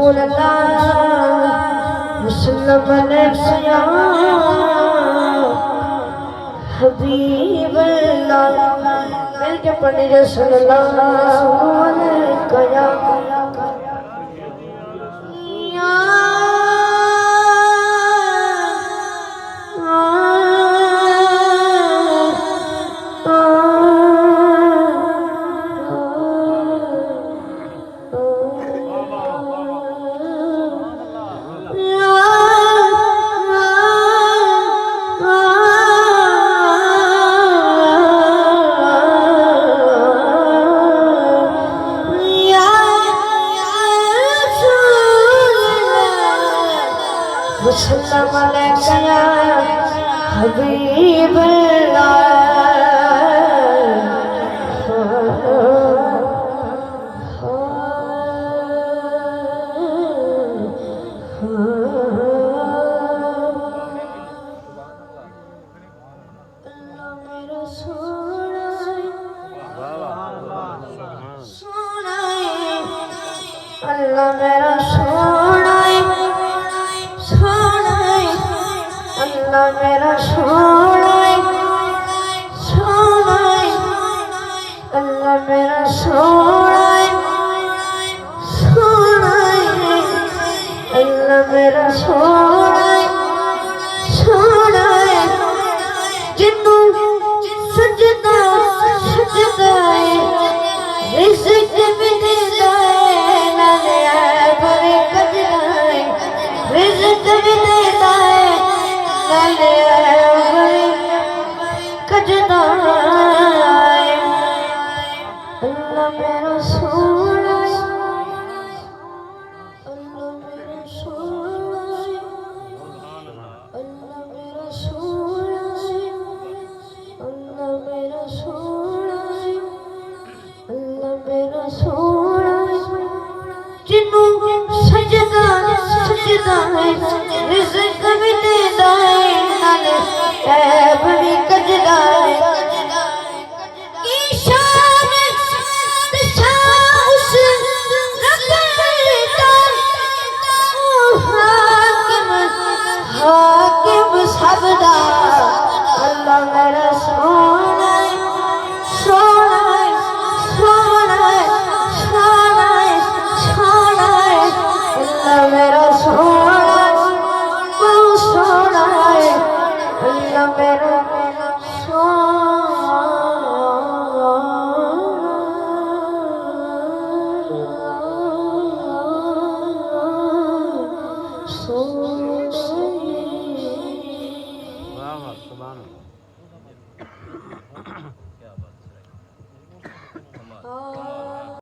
रसूल अल्लाह मुसल्लम अलैहि हबीब अल्लाह मिल के पढ़ी सल्लल्लाहु अलैहि वसल्लम अलैका या हबीब अल्लाह मेरा सोना अल्लाह मेरा सोना सोना अल्लाह मेरा सोना सोना अल्लाह मेरा सोना सोना जिन्नू सजदा सजदा रिज़्क़ भी देता है नाले बड़े कजराए रिज़्क़ भी देता है नाले बड़े कजराए अल्लाह मेरा सोना अल्लाह मेरा सोना अल्लाह मेरा सोना अल्लाह मेरा सोना अल्लाह मेरा सोना जिन्नू सजदा सजदा है रिज़्क़ भी देता है नाले ऐब भी कजदा है ईशान तशाउस रखता हाकिम हाकिम सबदा